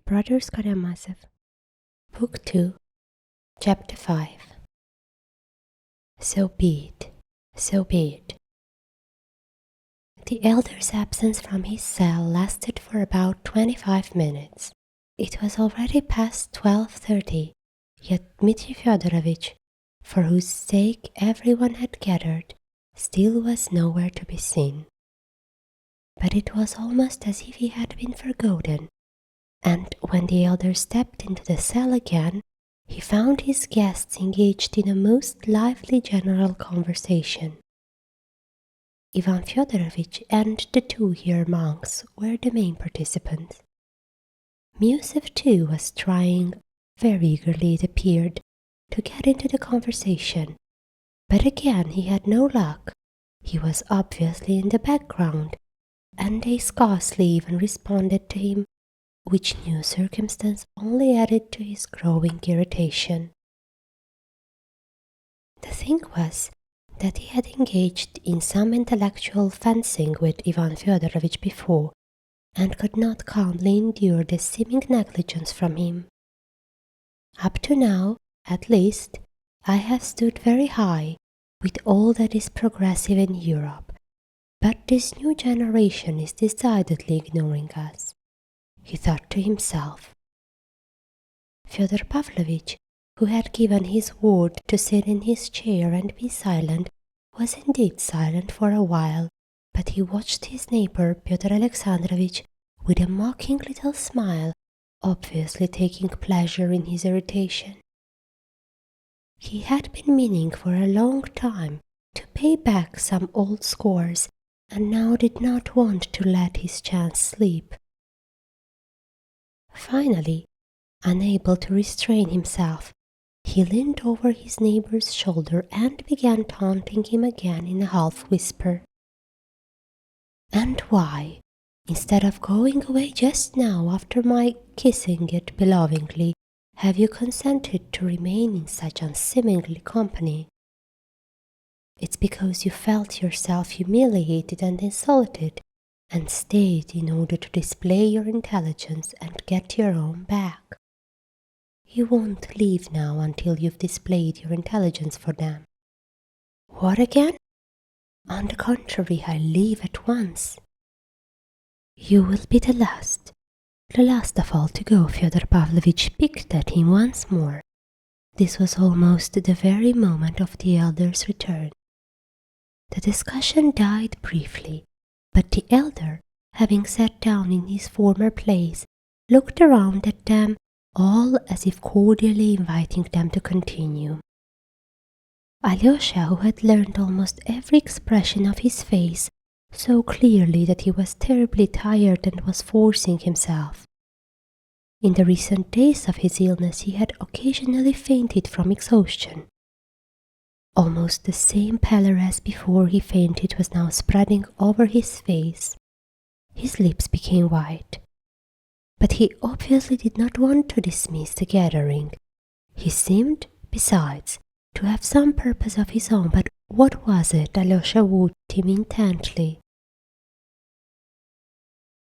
Brothers Karamazov, Book 2, Chapter 5. So be it, so be it. The elder's absence from his cell lasted for about 25 minutes. It was already past 12:30, yet Dmitri Fyodorovich, for whose sake everyone had gathered, still was nowhere to be seen. But it was almost as if he had been forgotten, and when the elder stepped into the cell again, he found his guests engaged in a most lively general conversation. Ivan Fyodorovich and the two here monks were the main participants. Musev too was trying, very eagerly it appeared, to get into the conversation, but again he had no luck. He was obviously in the background, and they scarcely even responded to him, which new circumstance only added to his growing irritation. The thing was that he had engaged in some intellectual fencing with Ivan Fyodorovich before, and could not calmly endure the seeming negligence from him. Up to now, at least, I have stood very high with all that is progressive in Europe, but this new generation is decidedly ignoring us, he thought to himself. Fyodor Pavlovich, who had given his word to sit in his chair and be silent, was indeed silent for a while, but he watched his neighbor Pyotr Alexandrovich with a mocking little smile, obviously taking pleasure in his irritation. He had been meaning for a long time to pay back some old scores, and now did not want to let his chance slip. Finally, unable to restrain himself, he leaned over his neighbor's shoulder and began taunting him again in a half-whisper. "And why, instead of going away just now after my kissing it belovingly, have you consented to remain in such unseemly company? It's because you felt yourself humiliated and insulted, and stayed in order to display your intelligence and get your own back. You won't leave now until you've displayed your intelligence for them." "What again?" "On the contrary, I leave at once." "You will be the last of all to go." Fyodor Pavlovich picked at him once more. This was almost the very moment of the elder's return. The discussion died briefly, but the elder, having sat down in his former place, looked around at them, all as if cordially inviting them to continue. Alyosha, who had learned almost every expression of his face so clearly that he was terribly tired and was forcing himself. In the recent days of his illness he had occasionally fainted from exhaustion. Almost the same pallor as before he fainted was now spreading over his face. His lips became white. But he obviously did not want to dismiss the gathering. He seemed, besides, to have some purpose of his own, but what was it? Alyosha watched him intently.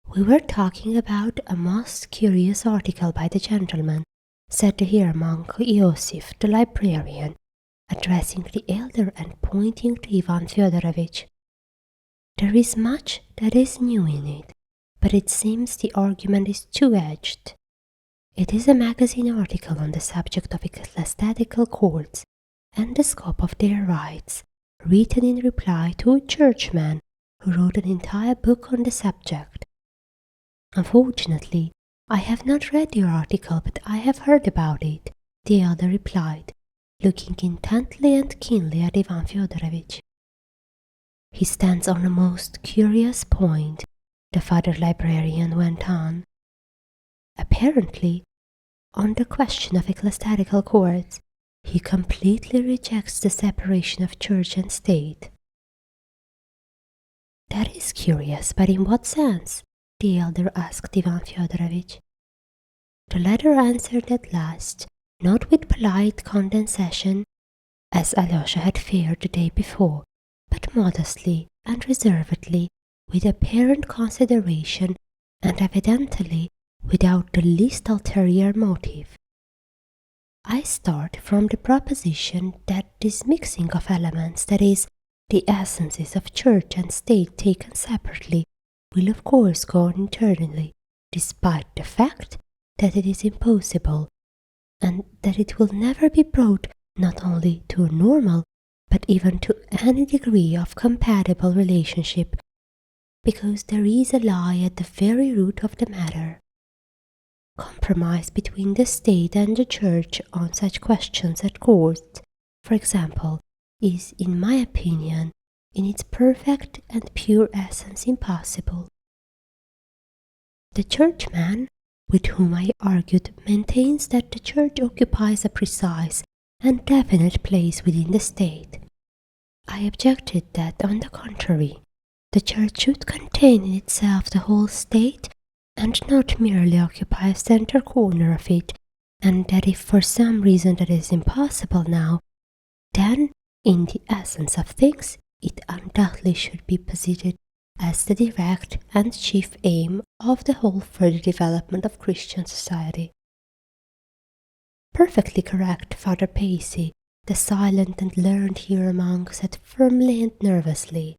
"We were talking about a most curious article by the gentleman," said the Herr monk Iosif, the librarian, addressing the elder and pointing to Ivan Fyodorovich. "There is much that is new in it, but it seems the argument is two-edged. It is a magazine article on the subject of ecclesiastical courts and the scope of their rights, written in reply to a churchman who wrote an entire book on the subject. Unfortunately, I have not read your article, but I have heard about it," the elder replied, looking intently and keenly at Ivan Fyodorovich. "He stands on a most curious point," the father librarian went on. "Apparently, on the question of ecclesiastical courts, he completely rejects the separation of church and state." "That is curious, but in what sense?" the elder asked Ivan Fyodorovich. The latter answered at last, not with polite condescension, as Alyosha had feared the day before, but modestly and reservedly, with apparent consideration, and evidently without the least ulterior motive. I start from the proposition that this mixing of elements, that is, the essences of church and state taken separately, will of course go on internally, despite the fact that it is impossible, and that it will never be brought not only to a normal, but even to any degree of compatible relationship, because there is a lie at the very root of the matter. Compromise between the state and the church on such questions at court, for example, is, in my opinion, in its perfect and pure essence impossible. The churchman with whom I argued maintains that the church occupies a precise and definite place within the state. I objected that, on the contrary, the church should contain in itself the whole state and not merely occupy a center corner of it, and that if for some reason that is impossible now, then, in the essence of things, it undoubtedly should be posited as the direct and chief aim of the whole further development of Christian society. Perfectly correct, Father Pacey, the silent and learned here among, said firmly and nervously.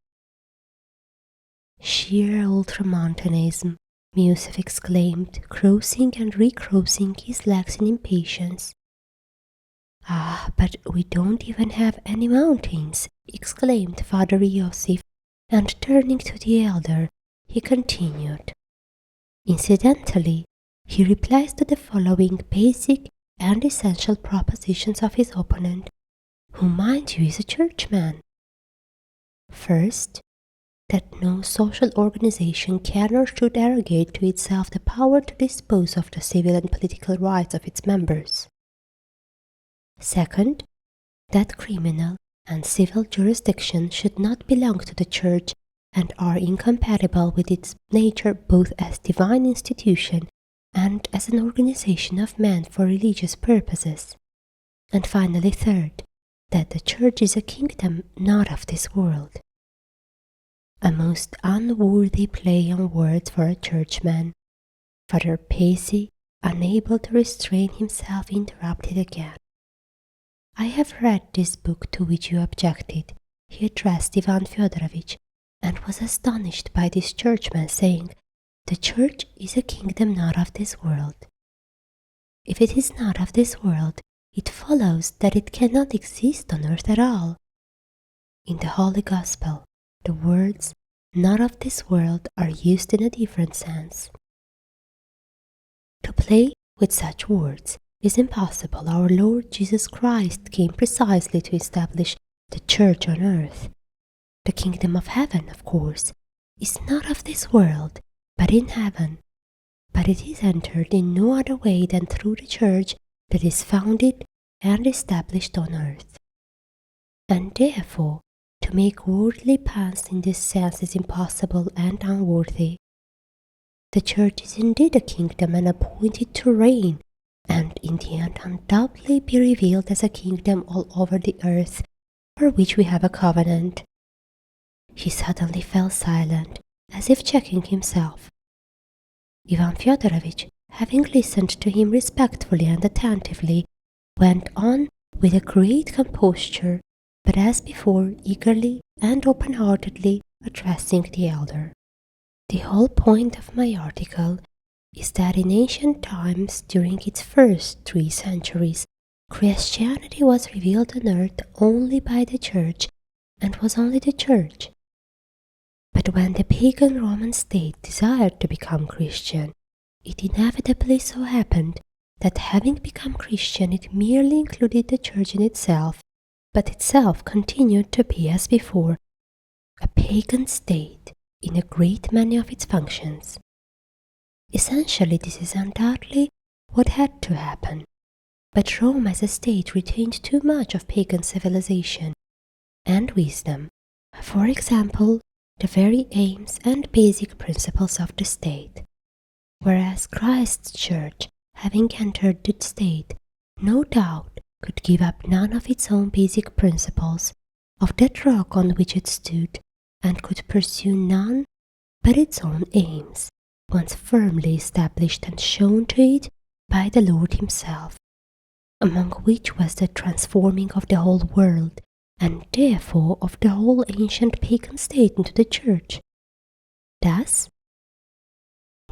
Sheer ultramontanism, Musef exclaimed, crossing and recrossing his legs in impatience. Ah, but we don't even have any mountains, exclaimed Father Iosif, and turning to the elder, he continued. Incidentally, he replies to the following basic and essential propositions of his opponent, who, mind you, is a churchman. First, that no social organization can or should arrogate to itself the power to dispose of the civil and political rights of its members. Second, that criminal and civil jurisdiction should not belong to the Church and are incompatible with its nature both as divine institution and as an organization of men for religious purposes. And finally, third, that the Church is a kingdom not of this world. A most unworthy play on words for a churchman. Father Pacey, unable to restrain himself, interrupted again. I have read this book to which you objected, he addressed Ivan Fyodorovich, and was astonished by this churchman saying, the Church is a kingdom not of this world. If it is not of this world, it follows that it cannot exist on earth at all. In the Holy Gospel, the words not of this world are used in a different sense. To play with such words is impossible. Our Lord Jesus Christ came precisely to establish the Church on earth. The kingdom of heaven, of course, is not of this world, but in heaven. But it is entered in no other way than through the Church that is founded and established on earth. And therefore, to make worldly paths in this sense is impossible and unworthy. The Church is indeed a kingdom and appointed to reign, and in the end undoubtedly be revealed as a kingdom all over the earth, for which we have a covenant. He suddenly fell silent, as if checking himself. Ivan Fyodorovich, having listened to him respectfully and attentively, went on with a great composure, but as before eagerly and open-heartedly addressing the elder. The whole point of my article is that in ancient times, during its first 3 centuries, Christianity was revealed on earth only by the Church, and was only the Church. But when the pagan Roman state desired to become Christian, it inevitably so happened that having become Christian it merely included the Church in itself, but itself continued to be, as before, a pagan state in a great many of its functions. Essentially, this is undoubtedly what had to happen, but Rome as a state retained too much of pagan civilization and wisdom, for example, the very aims and basic principles of the state, whereas Christ's Church, having entered the state, no doubt could give up none of its own basic principles, of that rock on which it stood, and could pursue none but its own aims, once firmly established and shown to it by the Lord himself, among which was the transforming of the whole world, and therefore of the whole ancient pagan state into the Church. Thus,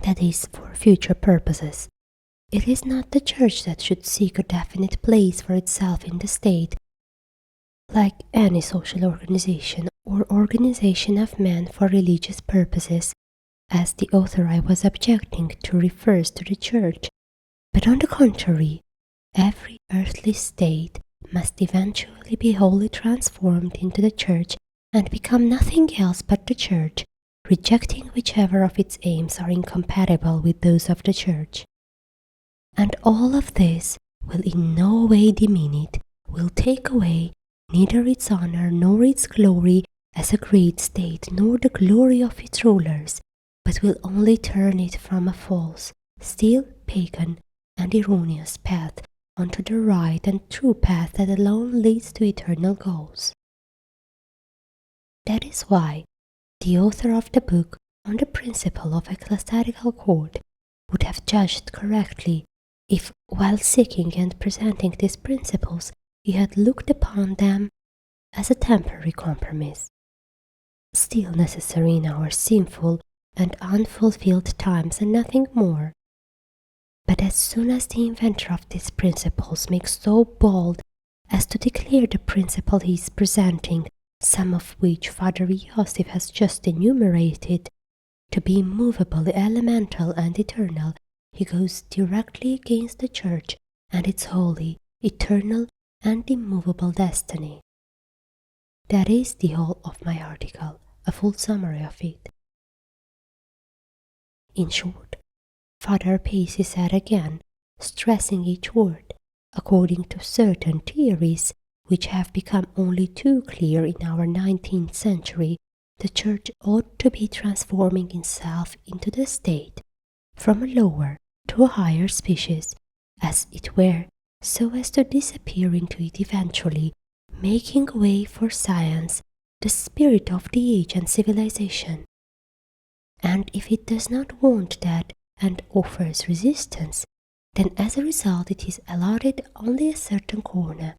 that is, for future purposes, it is not the Church that should seek a definite place for itself in the state, like any social organization or organization of men for religious purposes, as the author I was objecting to refers to the Church, but on the contrary, every earthly state must eventually be wholly transformed into the Church and become nothing else but the Church, rejecting whichever of its aims are incompatible with those of the Church. And all of this will in no way demean it, will take away neither its honor nor its glory as a great state, nor the glory of its rulers, but will only turn it from a false, still pagan and erroneous path onto the right and true path that alone leads to eternal goals. That is why the author of the book on the principle of ecclesiastical court would have judged correctly if, while seeking and presenting these principles, he had looked upon them as a temporary compromise, still necessary in our sinful and unfulfilled times and nothing more. But as soon as the inventor of these principles makes so bold as to declare the principle he is presenting, some of which Father Iosif has just enumerated, to be immovable, elemental, and eternal, he goes directly against the Church and its holy, eternal, and immovable destiny. That is the whole of my article, a full summary of it. In short, Father Pace said again, stressing each word, according to certain theories which have become only too clear in our 19th century, the Church ought to be transforming itself into the state, from a lower to a higher species, as it were, so as to disappear into it eventually, making way for science, the spirit of the age and civilization. And if it does not want that and offers resistance, then as a result it is allotted only a certain corner,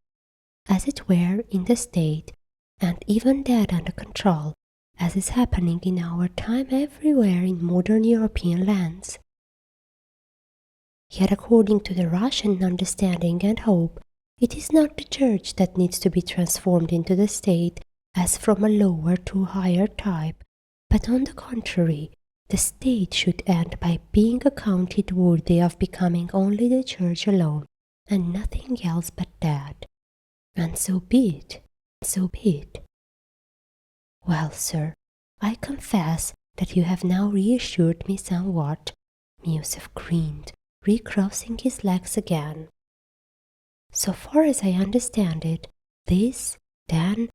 as it were in the state, and even that under control, as is happening in our time everywhere in modern European lands. Yet according to the Russian understanding and hope, it is not the Church that needs to be transformed into the state as from a lower to a higher type, but on the contrary, the state should end by being accounted worthy of becoming only the Church alone, and nothing else but that. And so be it, so be it. Well, sir, I confess that you have now reassured me somewhat. Iosif grinned, recrossing his legs again. So far as I understand it, this, then,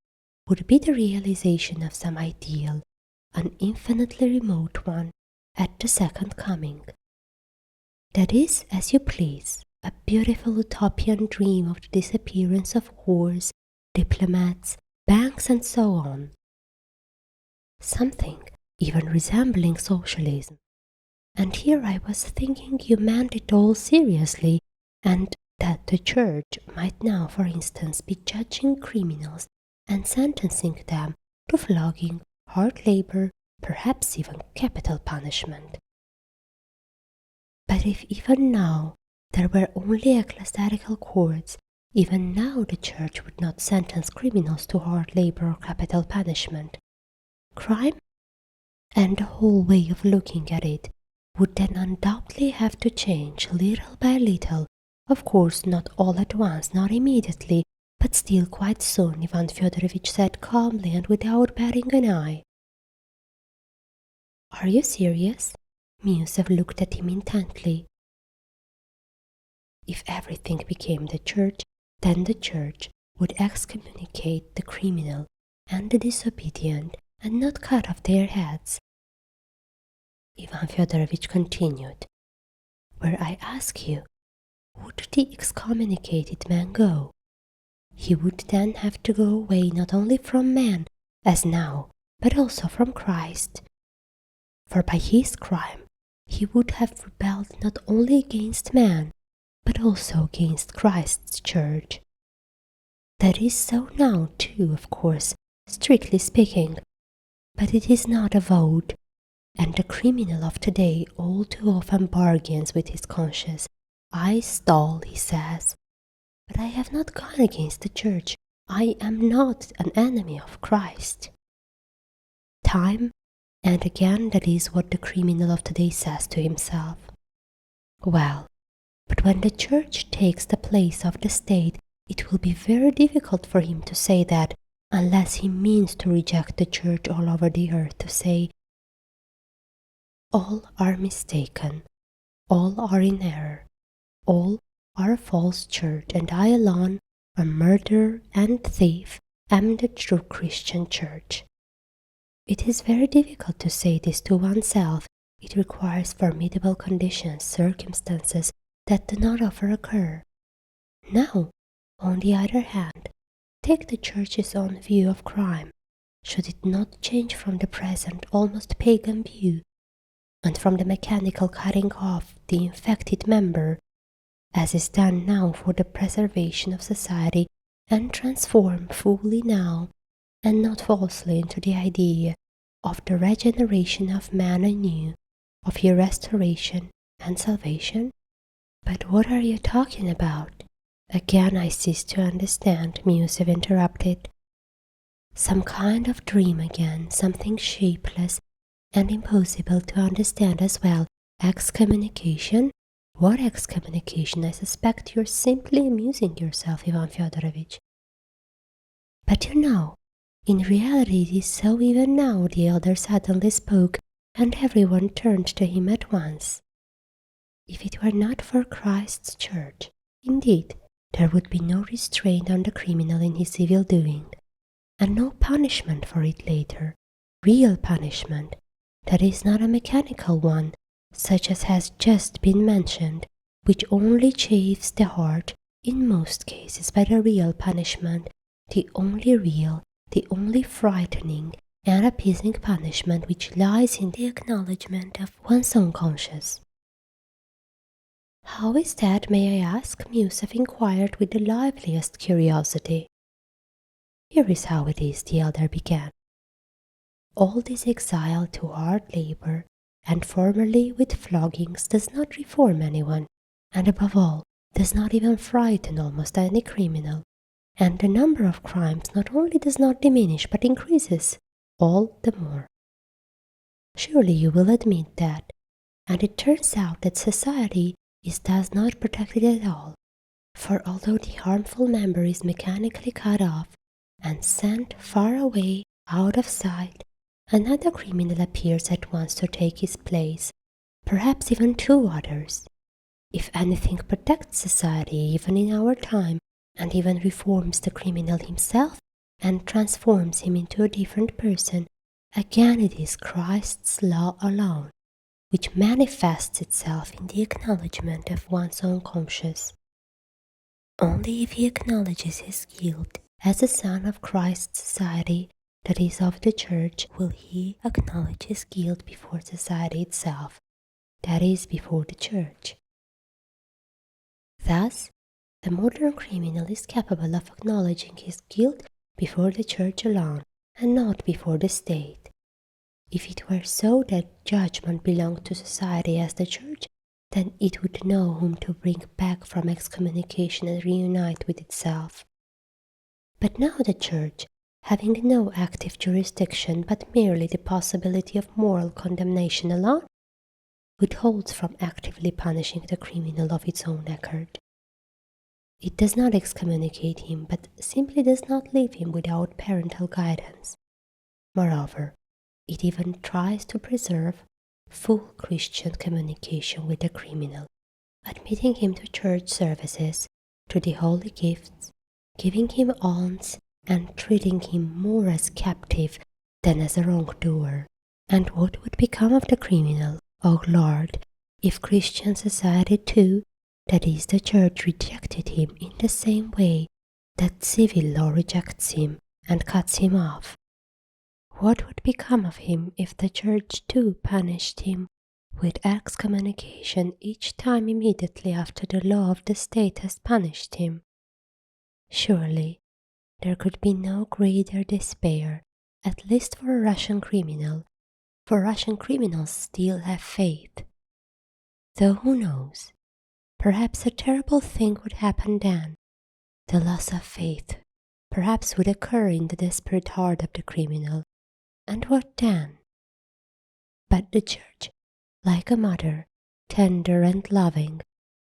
would be the realization of some ideal, an infinitely remote one, at the second coming. That is, as you please, a beautiful utopian dream of the disappearance of wars, diplomats, banks, and so on. Something even resembling socialism. And here I was thinking you meant it all seriously, and that the Church might now, for instance, be judging criminals and sentencing them to flogging, hard labor, perhaps even capital punishment. But if even now there were only ecclesiastical courts, even now the Church would not sentence criminals to hard labor or capital punishment. Crime, and the whole way of looking at it, would then undoubtedly have to change little by little, of course not all at once, not immediately, but still quite soon, Ivan Fyodorovich said calmly and without batting an eye. Are you serious? Iosif looked at him intently. If everything became the Church, then the Church would excommunicate the criminal and the disobedient and not cut off their heads. Ivan Fyodorovich continued, where I ask you, would the excommunicated man go? He would then have to go away not only from man, as now, but also from Christ. For by his crime, he would have rebelled not only against man, but also against Christ's church. That is so now too, of course, strictly speaking, but it is not avowed, and the criminal of today all too often bargains with his conscience. I stole, he says, but I have not gone against the church. I am not an enemy of Christ. Time and again that is what the criminal of today says to himself. Well, but when the church takes the place of the state, it will be very difficult for him to say that, unless he means to reject the church all over the earth, to say, all are mistaken, all are in error, all are a false church, and I alone, a murderer and thief, am the true Christian church. It is very difficult to say this to oneself. It requires formidable conditions, circumstances that do not often occur. Now, on the other hand, take the church's own view of crime. Should it not change from the present almost pagan view, and from the mechanical cutting off the infected member, as is done now for the preservation of society, and transform fully now, and not falsely, into the idea of the regeneration of man anew, of your restoration and salvation? But what are you talking about? Again I cease to understand, Musov interrupted. Some kind of dream again, something shapeless and impossible to understand as well. Excommunication? What excommunication? I suspect you're simply amusing yourself, Ivan Fyodorovich. But you know, in reality it is so even now, the elder suddenly spoke, and everyone turned to him at once. If it were not for Christ's church, indeed, there would be no restraint on the criminal in his evil doing, and no punishment for it later, real punishment, that is not a mechanical one, such as has just been mentioned, which only chafes the heart in most cases, but a real punishment, the only real, the only frightening and appeasing punishment which lies in the acknowledgement of one's own conscience. How is that, may I ask? Musov inquired with the liveliest curiosity. Here is how it is, the elder began. All this exile to hard labor, and formerly with floggings, does not reform anyone, and above all, does not even frighten almost any criminal, and the number of crimes not only does not diminish but increases all the more. Surely you will admit that, and it turns out that society is thus not protected at all, for although the harmful member is mechanically cut off and sent far away out of sight, another criminal appears at once to take his place, perhaps even two others. If anything protects society even in our time, and even reforms the criminal himself and transforms him into a different person, again it is Christ's law alone, which manifests itself in the acknowledgement of one's own conscience. Only if he acknowledges his guilt as a son of Christ's society, that is of the church, will he acknowledge his guilt before society itself, that is before the church. Thus, the modern criminal is capable of acknowledging his guilt before the church alone, and not before the state. If it were so that judgment belonged to society as the church, then it would know whom to bring back from excommunication and reunite with itself. But now the church, having no active jurisdiction but merely the possibility of moral condemnation alone, withholds from actively punishing the criminal of its own accord. It does not excommunicate him, but simply does not leave him without parental guidance. Moreover, it even tries to preserve full Christian communication with the criminal, admitting him to church services, to the holy gifts, giving him alms, and treating him more as captive than as a wrongdoer. And what would become of the criminal, O Lord, if Christian society too, that is the church, rejected him in the same way that civil law rejects him and cuts him off? What would become of him if the church too punished him with excommunication each time immediately after the law of the state has punished him. Surely there could be no greater despair, at least for a Russian criminal, for Russian criminals still have faith. Though who knows, perhaps a terrible thing would happen then. The loss of faith perhaps would occur in the desperate heart of the criminal, and what then? But the Church, like a mother, tender and loving,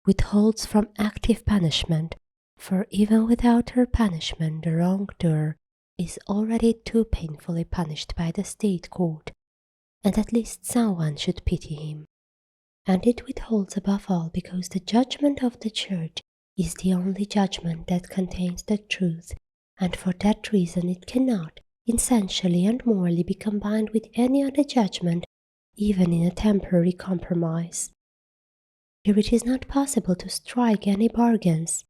withholds from active punishment, for even without her punishment the wrongdoer is already too painfully punished by the state court, and at least someone should pity him. And it withholds above all because the judgment of the Church is the only judgment that contains the truth, and for that reason it cannot, essentially and morally, be combined with any other judgment, even in a temporary compromise. Here it is not possible to strike any bargains.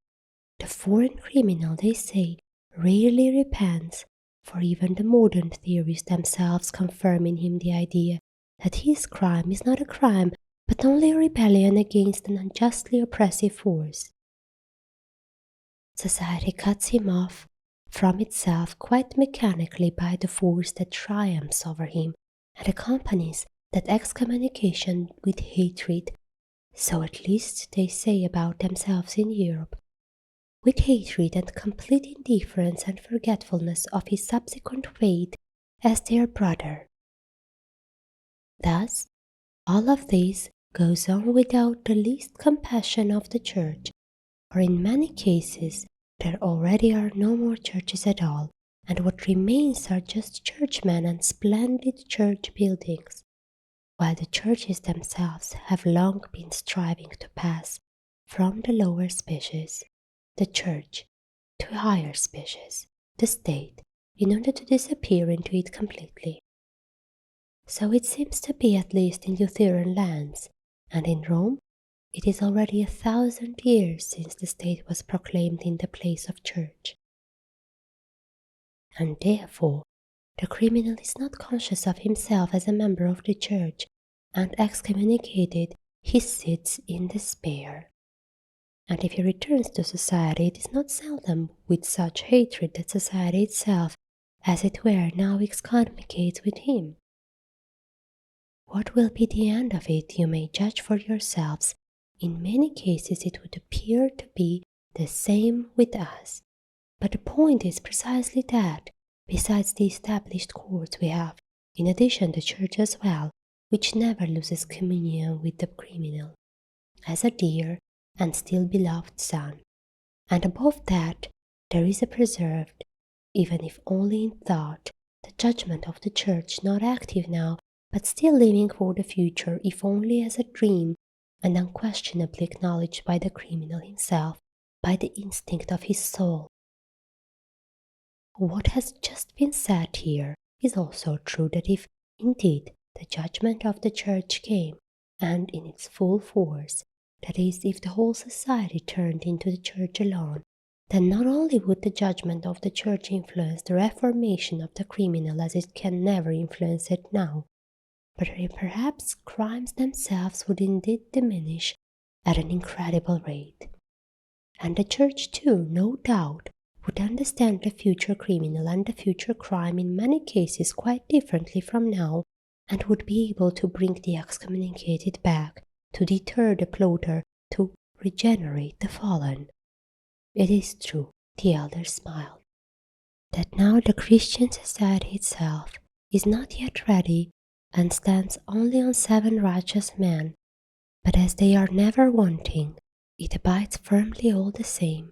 The foreign criminal, they say, rarely repents, for even the modern theorists themselves confirm in him the idea that his crime is not a crime, but only a rebellion against an unjustly oppressive force. Society cuts him off from itself quite mechanically by the force that triumphs over him, and accompanies that excommunication with hatred, so at least they say about themselves in Europe, with hatred and complete indifference and forgetfulness of his subsequent fate as their brother. Thus, all of this goes on without the least compassion of the Church, or in many cases there already are no more churches at all, and what remains are just churchmen and splendid church buildings, while the churches themselves have long been striving to pass from the lower species, the Church, to a higher species, the state, in order to disappear into it completely. So it seems to be, at least in Lutheran lands, and in Rome it is already 1,000 years since the state was proclaimed in the place of church. And therefore the criminal is not conscious of himself as a member of the church, and excommunicated he sits in despair. And if he returns to society, it is not seldom with such hatred that society itself, as it were, now excommunicates with him. What will be the end of it, you may judge for yourselves. In many cases it would appear to be the same with us. But the point is precisely that, besides the established courts we have, in addition the Church as well, which never loses communion with the criminal, as a dear and still beloved son. And above that, there is a preserved, even if only in thought, the judgment of the Church, not active now, but still living for the future, if only as a dream, and unquestionably acknowledged by the criminal himself, by the instinct of his soul. What has just been said here is also true, that if, indeed, the judgment of the Church came, and in its full force, that is, if the whole society turned into the Church alone, then not only would the judgment of the Church influence the reformation of the criminal as it can never influence it now, but perhaps crimes themselves would indeed diminish at an incredible rate. And the Church too, no doubt, would understand the future criminal and the future crime in many cases quite differently from now, and would be able to bring the excommunicated back, to deter the plotter, to regenerate the fallen. It is true, the elder smiled, that now the Christian society itself is not yet ready and stands only on 7 righteous men, but as they are never wanting, it abides firmly all the same,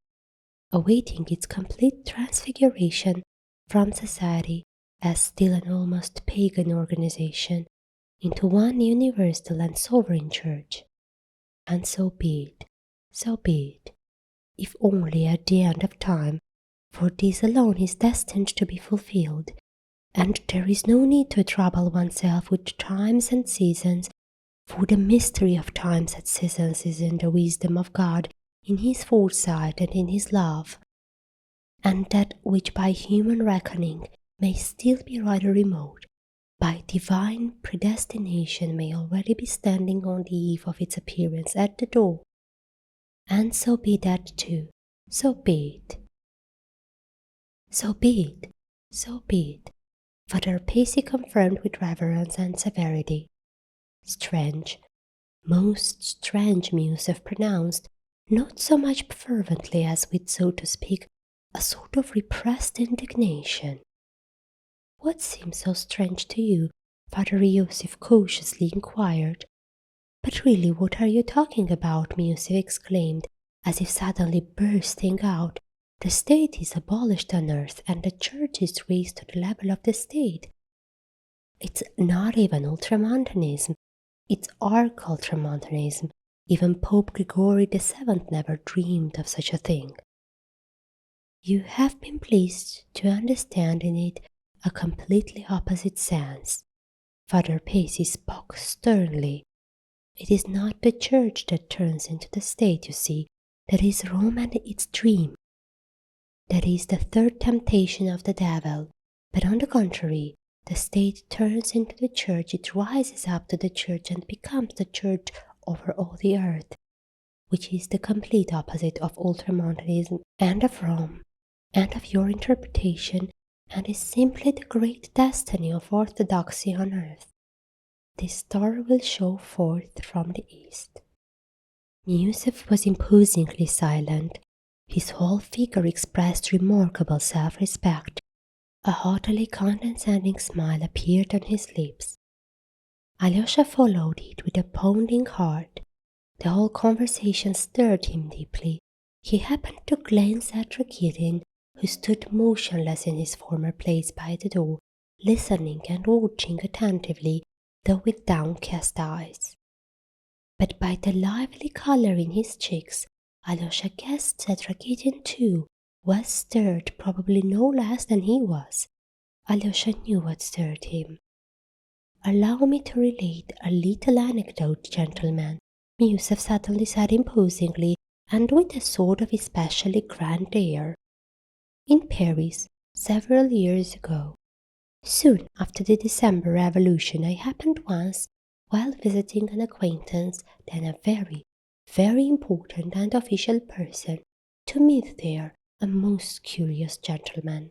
awaiting its complete transfiguration from society as still an almost pagan organization into one universal and sovereign church. And so be it, so be it, if only at the end of time, for this alone is destined to be fulfilled, and there is no need to trouble oneself with times and seasons, for the mystery of times and seasons is in the wisdom of God, in His foresight and in His love, and that which by human reckoning may still be rather remote, by divine predestination may already be standing on the eve of its appearance at the door. And so be that too, so be it. So be it, so be it, Father Pacey confirmed with reverence and severity. Strange, most strange, Musef pronounced, not so much fervently as with, so to speak, a sort of repressed indignation. What seems so strange to you? Father Iosif cautiously inquired. But really, what are you talking about? Musef exclaimed, as if suddenly bursting out. The state is abolished on earth, and the church is raised to the level of the state. It's not even ultramontanism, it's arch-ultramontanism. Even Pope Gregory VII never dreamed of such a thing. You have been pleased to understand in it a completely opposite sense. Father Pacey spoke sternly. It is not the church that turns into the state, you see. That is Rome and its dream. That is the third temptation of the devil. But on the contrary, the state turns into the church, it rises up to the church and becomes the church over all the earth, which is the complete opposite of ultramontanism and of Rome, and of your interpretation, and is simply the great destiny of orthodoxy on earth. This star will show forth from the east. Musef was imposingly silent. His whole figure expressed remarkable self-respect. A haughtily condescending smile appeared on his lips. Alyosha followed it with a pounding heart. The whole conversation stirred him deeply. He happened to glance at Rakitin, who stood motionless in his former place by the door, listening and watching attentively, though with downcast eyes. But by the lively color in his cheeks, Alyosha guessed that Rakitin too was stirred, probably no less than he was. Alyosha knew what stirred him. Allow me to relate a little anecdote, gentlemen, Musef suddenly said imposingly and with a sort of especially grand air. In Paris, several years ago, soon after the December Revolution, I happened once, while visiting an acquaintance, then a very, very important and official person, to meet there a most curious gentleman.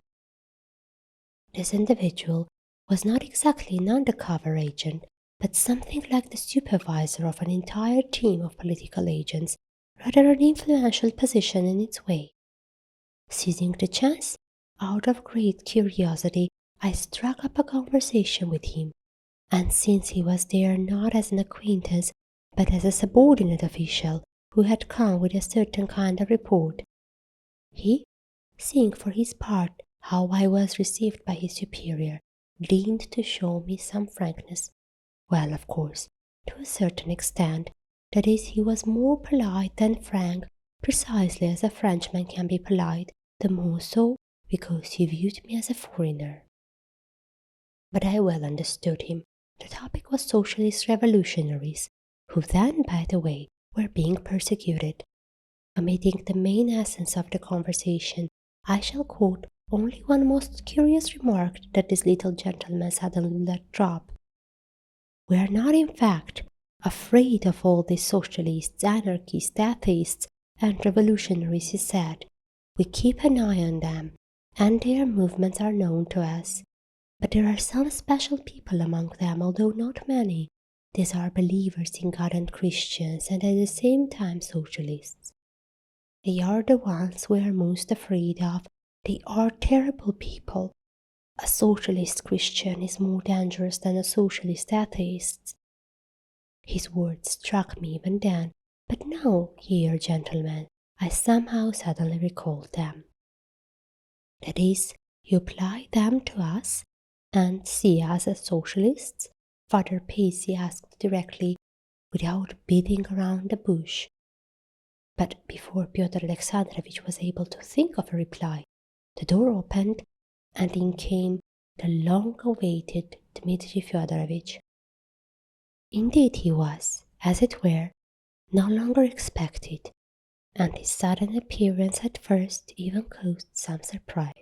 This individual was not exactly an undercover agent, but something like the supervisor of an entire team of political agents, rather an influential position in its way. Seizing the chance, out of great curiosity, I struck up a conversation with him, and since he was there not as an acquaintance, but as a subordinate official who had come with a certain kind of report, he, seeing for his part how I was received by his superior, deigned to show me some frankness. Well, of course, to a certain extent, that is, he was more polite than frank, precisely as a Frenchman can be polite, the more so because he viewed me as a foreigner. But I well understood him. The topic was socialist revolutionaries, who then, by the way, were being persecuted. Omitting the main essence of the conversation, I shall quote only one most curious remark that this little gentleman suddenly let drop. We are not, in fact, afraid of all these socialists, anarchists, atheists, and revolutionaries, he said. We keep an eye on them, and their movements are known to us. But there are some special people among them, although not many. These are believers in God and Christians, and at the same time socialists. They are the ones we are most afraid of. They are terrible people. A socialist Christian is more dangerous than a socialist atheist. His words struck me even then, but now, here, gentlemen, I somehow suddenly recalled them. That is, you apply them to us, and see us as socialists? Father Pacey asked directly, without beating around the bush. But before Pyotr Alexandrovich was able to think of a reply, the door opened, and in came the long-awaited Dmitri Fyodorovich. Indeed he was, as it were, no longer expected, and his sudden appearance at first even caused some surprise.